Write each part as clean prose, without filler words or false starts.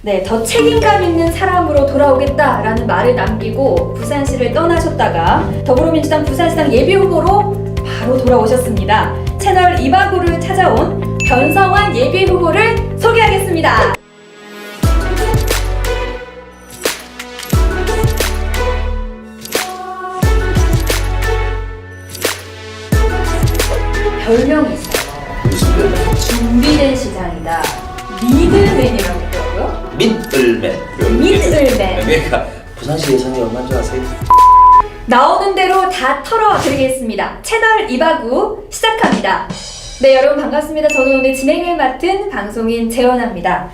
네, 더 책임감 있는 사람으로 돌아오겠다라는 말을 남기고 부산시를 떠나셨다가 더불어민주당 부산시장 예비후보로 바로 돌아오셨습니다. 채널 이바구를 찾아온 변성환 예비후보를 소개하겠습니다. 별명이 있어요. 무슨 별명? 준비된 시장이다. 미들맨이라고 있더라고요. 민을맨. 민을맨. 그러니까 부산시 예산이 얼마인 줄 아세요? 나오는 대로 다 털어드리겠습니다. 채널 이바구 시작합니다. 네, 여러분 반갑습니다. 저는 오늘 진행을 맡은 방송인 재현아입니다.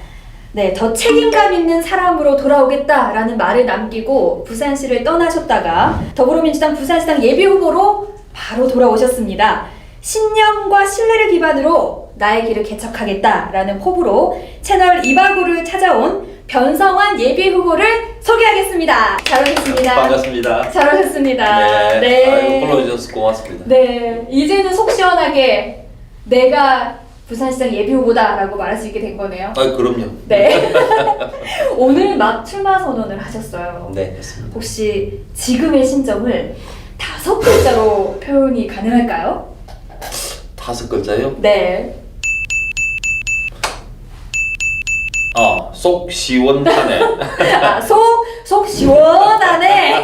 네, 더 책임감 있는 사람으로 돌아오겠다라는 말을 남기고 부산시를 떠나셨다가 더불어민주당 부산시장 예비후보로 바로 돌아오셨습니다. 신념과 신뢰를 기반으로 나의 길을 개척하겠다라는 포부로 채널 이바구를 찾아온 변성환 예비후보를 소개하겠습니다. 잘 오셨습니다. 반갑습니다. 잘 오셨습니다. 네. 아이고, 불러주셔서 고맙습니다. 네, 이제는 속 시원하게 내가 부산시장 예비후보다라고 말할 수 있게 된 거네요. 아, 그럼요. 네. 오늘 막 출마 선언을 하셨어요. 네, 했습니다. 혹시 지금의 심정을 5글자로 표현이 가능할까요? 5글자요? 네. 속 시원하네. 속 시원하네.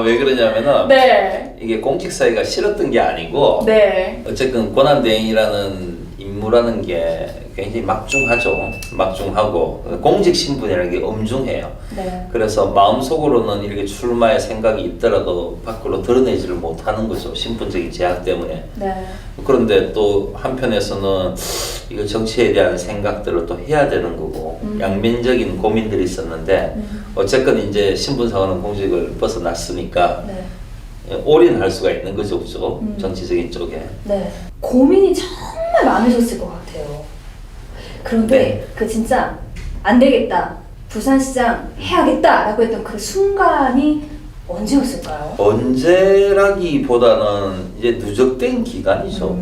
왜 그러냐면은 네. 이게 공직 사회가 싫었던 게 아니고 네. 어쨌든 권한대행이라는 임무라는 게 굉장히 막중하고 공직 신분이라는 게 엄중해요. 네. 그래서 마음속으로는 이렇게 출마의 생각이 있더라도 밖으로 드러내지를 못하는 거죠. 신분적인 제약 때문에. 네. 그런데 또 한편에서는 이거 정치에 대한 생각들을 또 해야 되는 거고 양면적인 고민들이 있었는데 어쨌건 이제 신분상으로는 공직을 벗어났으니까 네. 올인할 수가 있는 거죠, 그죠? 정치적인 쪽에. 네. 고민이 정말 많으셨을 것 같아요. 그런데 네. 그 진짜 안 되겠다. 부산시장 해야겠다라고 했던 그 순간이 언제였을까요? 언제라기보다는 이제 누적된 기간이죠.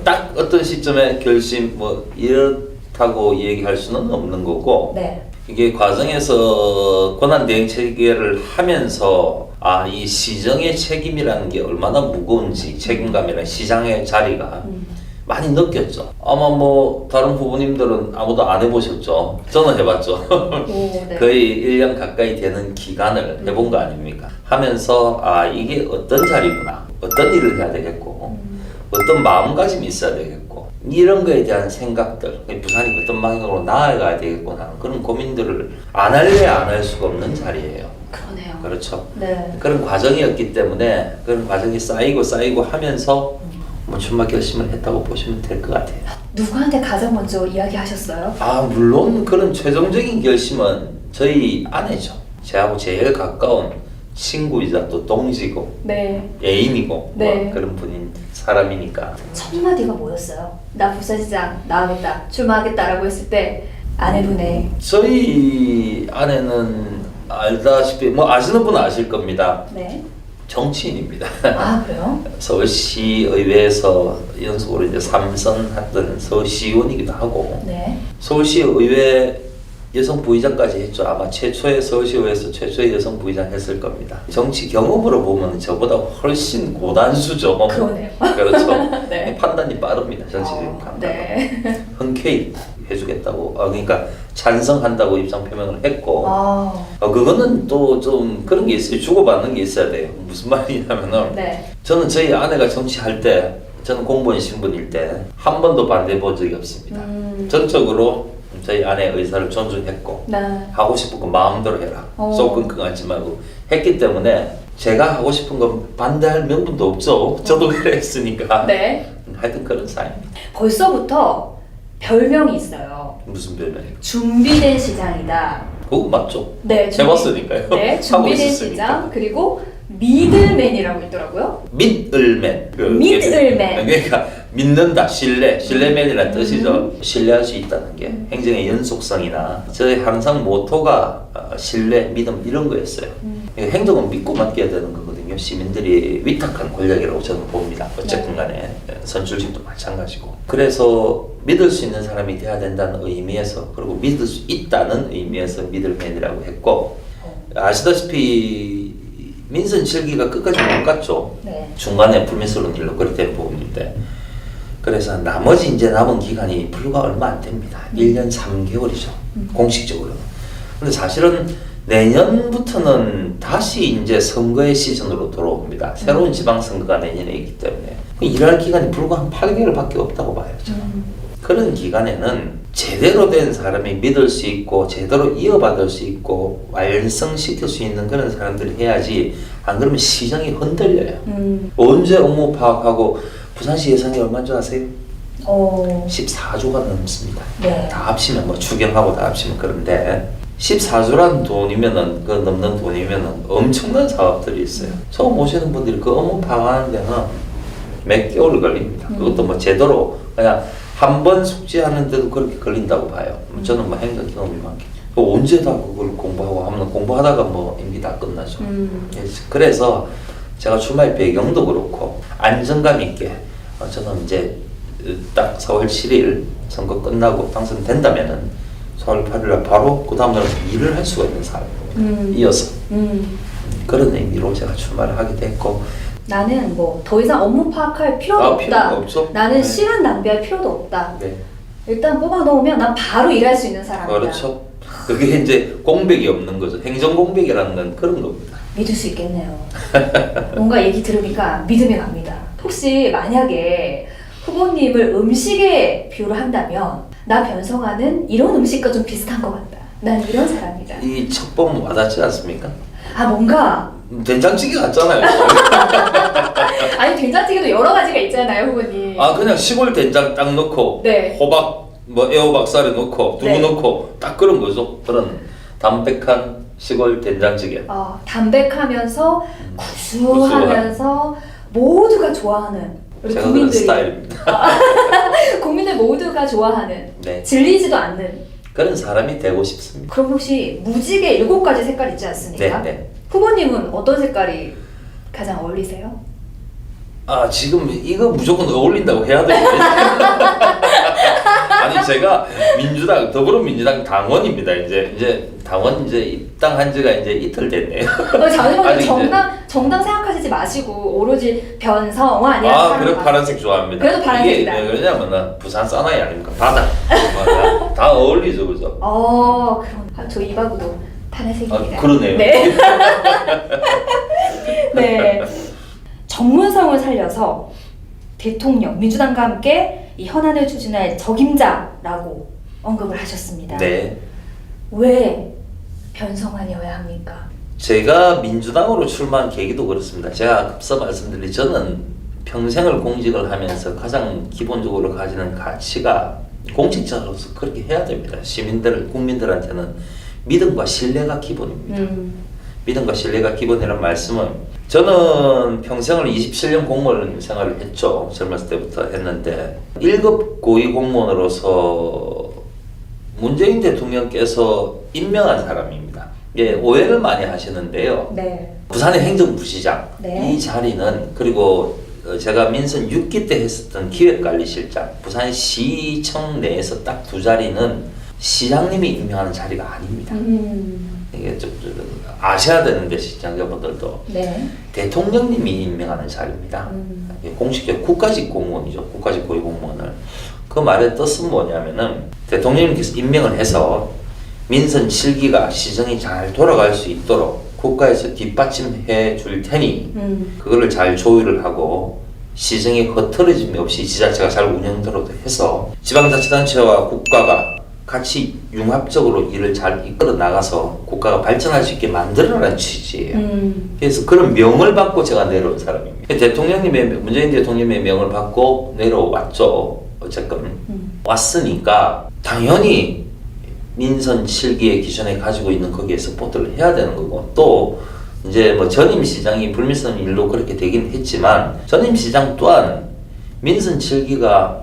딱 어떤 시점에 결심 이렇다고 얘기할 수는 없는 거고 네. 이게 과정에서 권한대행 체계를 하면서 이 시정의 책임이라는 게 얼마나 무거운지 책임감이랑 시장의 자리가 많이 느꼈죠. 아마 다른 후보님들은 아무도 안 해보셨죠. 저는 해봤죠. 네. 거의 1년 가까이 되는 기간을 해본 거 아닙니까? 하면서 이게 어떤 자리구나, 어떤 일을 해야 되겠고 어떤 마음가짐이 있어야 되겠고 이런 거에 대한 생각들, 부산이 어떤 방향으로 나아가야 되겠구나 하는 그런 고민들을 안 할래야 안 할 수가 없는 자리예요. 그러네요. 그렇죠. 네. 그런 과정이었기 때문에 그런 과정이 쌓이고 하면서 출마 결심을 했다고 보시면 될 것 같아요. 누구한테 가장 먼저 이야기하셨어요? 물론 그런 최종적인 결심은 저희 아내죠. 저하고 제일 가까운 친구이자 또 동지고 네. 애인이고 네. 그런 분인 사람이니까. 첫 마디가 뭐였어요? 나 부산시장 나가겠다, 출마하겠다라고 했을 때 아내분의 저희 아내는 알다시피 아시는 분은 아실 겁니다. 네. 정치인입니다. 그래요? 서울시의회에서 연속으로 이제 3선 했던 서울시의원이기도 하고 네. 서울시의회 여성 부의장까지 했죠. 아마 최초의 서울시의회에서 최초의 여성 부의장 했을 겁니다. 정치 경험으로 보면 저보다 훨씬 고단수죠. 그러네요. 그렇죠. 네. 판단이 빠릅니다. 정치적인 판단. 네. 흔쾌히 해주겠다고. 그러니까 찬성한다고 입장 표명을 했고. 아. 그거는 또 좀 그런 게 있어요. 주고받는 게 있어야 돼요. 무슨 말이냐면은 네. 저는 저희 아내가 정치할 때 저는 공무원 신분일 때 한 번도 반대해 본 적이 없습니다. 전적으로 저희 아내의 의사를 존중했고 네. 하고 싶은 거 마음대로 해라. 속 끙끙하지 말고 했기 때문에 제가 하고 싶은 건 반대할 명분도 없죠. 저도 그래 했으니까. 네. 하여튼 그런 사이입니다. 벌써부터 별명이 있어요. 무슨 별명이에요? 준비된 시장이다. 그거 맞죠? 네. 해봤으니까요. 네. 하고 준비된 있었으니까. 시장 그리고 미들맨이라고 있더라고요. 민을맨. 민을맨. 그러니까 믿는다, 신뢰맨이라는 뜻이죠. 신뢰할 수 있다는 게 행정의 연속성이나 저희 항상 모토가 신뢰, 믿음 이런 거였어요. 행정은 믿고 맡겨야 되는 거거든요. 시민들이 위탁한 권력이라고 저는 봅니다. 어쨌든 간에 선출직도 마찬가지고. 그래서 믿을 수 있는 사람이 돼야 된다는 의미에서, 그리고 믿을 수 있다는 의미에서 미들맨이라고 했고, 아시다시피 민선 7기가 끝까지 못 갔죠. 네. 중간에 불미스러운 일로 그렇게 된 부분인데, 그래서 나머지 이제 남은 기간이 불과 얼마 안 됩니다. 1년 3개월이죠. 공식적으로는. 근데 사실은 내년부터는 다시 이제 선거의 시즌으로 돌아옵니다. 새로운 지방선거가 내년에 있기 때문에 일할 기간이 불과 한 8개월밖에 없다고 봐요. 저는. 그런 기간에는 제대로 된 사람이 믿을 수 있고 제대로 이어받을 수 있고 완성시킬 수 있는 그런 사람들이 해야지, 안 그러면 시정이 흔들려요. 언제 업무 파악하고 부산시 예산이 얼마인 줄 아세요? 14조가 넘습니다. 네. 다 합치면 뭐 추경하고 다 합치면. 그런데 14조라는 돈이면은, 그 넘는 돈이면은 엄청난 사업들이 있어요. 처음 오시는 분들이 그 업무 파악하는 데는 몇 개월 걸립니다. 그것도 뭐 제대로 그냥 한 번 숙지하는데도 그렇게 걸린다고 봐요. 저는 뭐 행정 경험이 많기. 언제 다 그걸 공부하고 하면 공부하다가 뭐 임기 다 끝나죠. 그래서 제가 주말 배경도 그렇고 안정감 있게, 저는 이제 딱 4월 7일 선거 끝나고 당선된다면은 4월 8일날 바로 그 다음날 일을 할 수가 있는 사람이에요. 이어서. 그런 의미로 제가 출마를 하게 됐고, 나는 뭐 더 이상 업무 파악할 필요도 없다. 필요가 없죠. 나는 네. 시간 낭비할 필요도 없다. 네. 일단 뽑아 놓으면 난 바로 일할 수 있는 사람이다. 그렇죠. 그게 이제 공백이 없는 거죠. 행정 공백이라는 건 그런 겁니다. 믿을 수 있겠네요. 뭔가 얘기 들으니까 믿음이 갑니다. 혹시 만약에 후보님을 음식에 비유를 한다면, 나 변성하는 이런 음식과 좀 비슷한 것 같다. 난 이런 사람이다. 이 첩보는 와닿지 않습니까? 아, 뭔가 된장찌개 같잖아요. 아니, 된장찌개도 여러 가지가 있잖아요, 후보님. 아, 그냥 시골 된장 딱 넣고, 네. 호박 뭐 애호박 쌀에 넣고 두부 네. 넣고 딱 그런 거죠. 그런 담백한 시골 된장찌개. 담백하면서 구수하면서 모두가 좋아하는 우리 제가 그런 국민들이, 스타일입니다. 국민들 모두가 좋아하는, 네. 질리지도 않는 그런 사람이 되고 싶습니다. 그럼 혹시 무지개 7가지 색깔 있지 않습니까? 네. 후보님은 어떤 색깔이 가장 어울리세요? 아, 지금 이거 무조건 어울린다고 해야 돼요. 아니, 제가 민주당, 더불어민주당 당원입니다. 이제 당원 이제 입당한 지가 이제 이틀 됐네요. 잠시만요. 아니, 정당 생각하시지 마시고 오로지 변성화 아니라 아, 그래 파란색 좋아합니다. 그래도 파란색이다. 이게 왜 그러냐면은 부산 사나이 아닙니까? 바다. 다 어울리죠, 그죠? 그럼 저 이바구도 파란색입니다. 아, 그러네요. 네. 네. 정문성을 살려서 대통령, 민주당과 함께 이 현안을 추진할 적임자라고 언급을 하셨습니다. 네. 왜 변성환이어야 합니까? 제가 민주당으로 출마한 계기도 그렇습니다. 제가 앞서 말씀드린, 저는 평생을 공직을 하면서 가장 기본적으로 가지는 가치가, 공직자로서 그렇게 해야 됩니다. 국민들한테는 믿음과 신뢰가 기본입니다. 믿음과 신뢰가 기본이라는 말씀은, 저는 평생을 27년 공무원 생활을 했죠. 젊었을 때부터 했는데 1급 고위 공무원으로서 문재인 대통령께서 임명한 사람입니다. 예, 오해를 많이 하시는데요. 네. 부산의 행정부시장, 네. 이 자리는, 그리고 제가 민선 6기 때 했었던 기획관리실장, 부산시청 내에서 딱 두 자리는 시장님이 임명하는 자리가 아닙니다. 이게 좀 아셔야 되는데, 시청자분들도. 네. 대통령님이 임명하는 자리입니다. 공식적 국가직 공무원이죠. 국가직 고위 공무원을. 그 말의 뜻은 뭐냐면은, 대통령님께서 임명을 해서 민선 7기가 시정이 잘 돌아갈 수 있도록 국가에서 뒷받침해 줄 테니 그거를 잘 조율을 하고 시정이 흐트러짐이 없이 지자체가 잘 운영되도록 해서 지방자치단체와 국가가 같이 융합적으로 일을 잘 이끌어 나가서 국가가 발전할 수 있게 만들어라는 취지예요. 그래서 그런 명을 받고 제가 내려온 사람입니다. 문재인 대통령의 명을 받고 내려왔죠. 어쨌건 왔으니까 당연히 민선 7기의 기존에 가지고 있는 거기에 서포트를 해야 되는 거고, 또 이제 뭐 전임 시장이 불미스러운 일로 그렇게 되긴 했지만, 전임 시장 또한 민선 7기가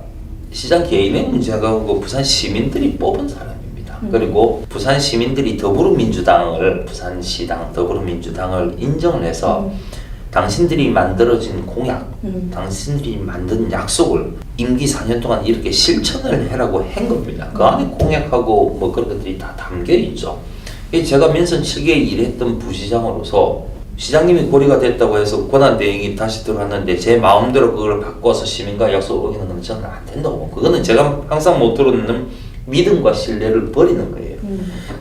시장 개인의 문제가 오고 부산 시민들이 뽑은 사람입니다. 그리고 부산 시민들이 부산시당 더불어민주당을 인정을 해서 당신들이 만들어진 공약, 당신들이 만든 약속을 임기 4년 동안 이렇게 실천을 해라고 한 겁니다. 그 안에 공약하고 뭐 그런 것들이 다 담겨 있죠. 제가 민선 7개 일했던 부시장으로서 시장님이 고리가 됐다고 해서 권한대행이 다시 들어왔는데 제 마음대로 그걸 바꿔서 시민과 약속을 어기는 건 저는 안 된다고 봅니다. 그거는 제가 항상 못 들었는 믿음과 신뢰를 버리는 거예요.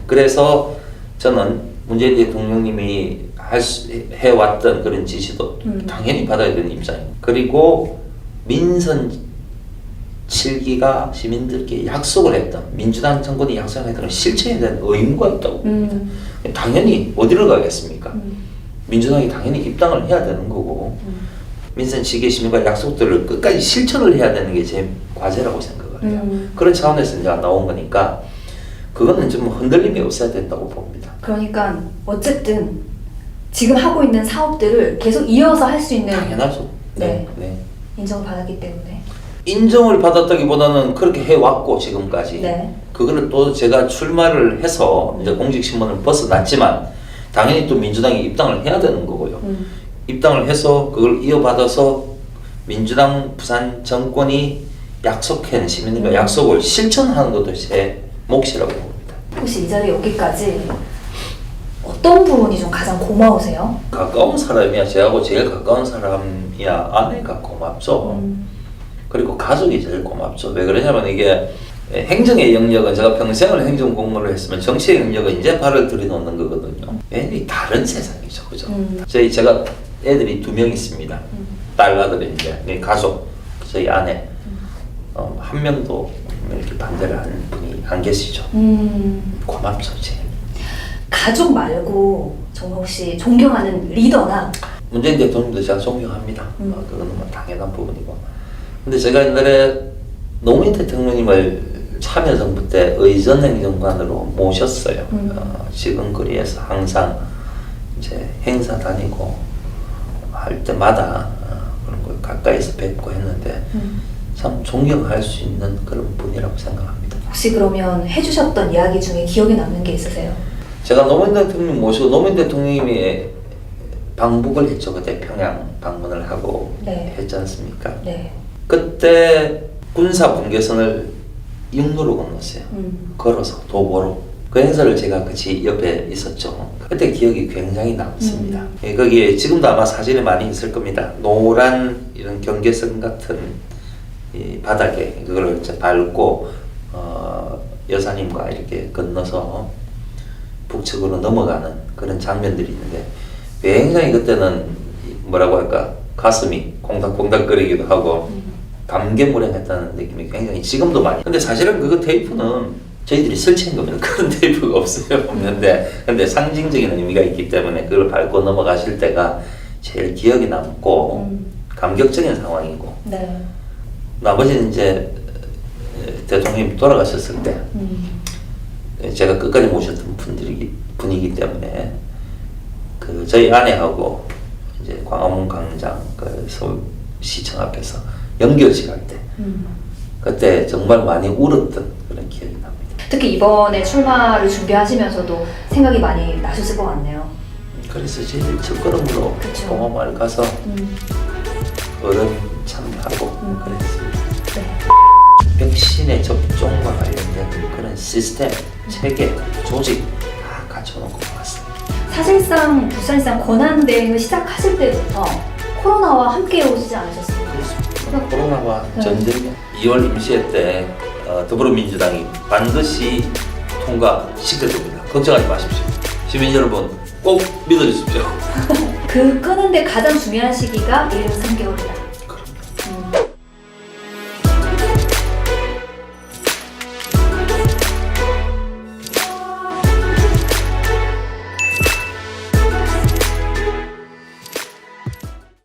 그래서 저는 문재인 대통령님이 해왔던 그런 지시도 당연히 받아야 되는 입장입니다. 그리고 민선 7기가 시민들께 약속을 했던, 민주당 정권이 약속했던 걸 실천해야 되는 의무가 있다고 봅니다. 당연히 어디를 가겠습니까? 민주당이 당연히 입당을 해야 되는 거고 민선 7기 시민과 약속들을 끝까지 실천을 해야 되는 게 제 과제라고 생각을 해요. 그런 차원에서 이제 나온 거니까 그거는 좀 흔들림이 없어야 된다고 봅니다. 그러니까 어쨌든 지금 하고 있는 사업들을 계속 이어서 할 수 있는 당연하죠. 네. 네. 인정을 받았기 때문에. 인정을 받았다기보다는 그렇게 해왔고 지금까지 네. 그거를 또 제가 출마를 해서 이제 공직신문을 벗어났지만 당연히 또 민주당이 입당을 해야 되는 거고요. 입당을 해서 그걸 이어받아서 민주당 부산 정권이 약속한 시민들과 약속을 실천하는 것도 제 몫이라고 봅니다. 혹시 이 자리에 오기까지 어떤 부분이 좀 가장 고마우세요? 가까운 사람이야. 저하고 제일 가까운 사람이야. 아내가 고맙죠. 그리고 가족이 제일 고맙죠. 왜 그러냐면 이게 행정의 영역은 제가 평생을 행정 공무를 했으면 정치의 영역은 이제 발을 들여놓는 거거든요. 애들이 다른 세상이죠. 그죠? 제가 애들이 2명 있습니다. 딸, 아들이 이제 가족, 저희 아내. 한 명도 이렇게 반대를 하는 분이 안 계시죠. 고맙죠, 제일. 가족 말고 정말 혹시 존경하는 리더나 문재인 대통령도 제가 존경합니다. 그거는 뭐 당연한 부분이고. 근데 제가 옛날에 노무현 대통령님을 참여정부 때 의전행정관으로 모셨어요. 지금 거리에서 항상 이제 행사 다니고 할 때마다 그런 걸 가까이서 뵙고 했는데 참 존경할 수 있는 그런 분이라고 생각합니다. 혹시 그러면 해주셨던 이야기 중에 기억에 남는 게 있으세요? 제가 노무현 대통령 모시고 노무현 대통령님이 방북을 했죠. 그때 평양 방문을 하고 네. 했지 않습니까? 네. 그때 군사 분계선을 육로로 건넜어요. 걸어서 도보로. 그 행사를 제가 같이 옆에 있었죠. 그때 기억이 굉장히 남습니다. 예, 거기에 지금도 아마 사진이 많이 있을 겁니다. 노란 이런 경계선 같은 이 바닥에 그걸 이제 밟고 여사님과 이렇게 건너서 북측으로 넘어가는 그런 장면들이 있는데 굉장히 그때는 뭐라고 할까 가슴이 콩닥콩닥거리기도 하고 감개무량했다는 느낌이 굉장히 지금도 많이. 근데 사실은 그거 테이프는 저희들이 설치한 겁니다. 그런 테이프가 없어요. 없는데 근데 상징적인 의미가 있기 때문에 그걸 밟고 넘어가실 때가 제일 기억에 남고 감격적인 상황이고. 네. 나머지는 이제 대통령님 돌아가셨을 때 제가 끝까지 모셨던 분이기 때문에 그 저희 아내하고 이제 광화문 광장 그 서울시청 앞에서 연결식 할 때 그때 정말 많이 울었던 그런 기억이 납니다. 특히 이번에 출마를 준비하시면서도 생각이 많이 나셨을 것 같네요. 그래서 제일 첫걸음으로 그쵸. 봉화마을 가서 어른 참하고 그랬습니다. 네. 백신의 접종과 관련된 그런 시스템, 체계, 조직 다 갖춰놓고 왔습니다. 사실상 부산시장 권한대행을 시작하실 때부터 코로나와 함께 오시지 않으셨습니까? 그렇습니다. 코로나와 전쟁 2월 임시회 때 더불어민주당이 반드시 통과시킬 겁니다. 걱정하지 마십시오. 시민 여러분 꼭 믿어주십시오. 그 끄는데 가장 중요한 시기가 1년 3개월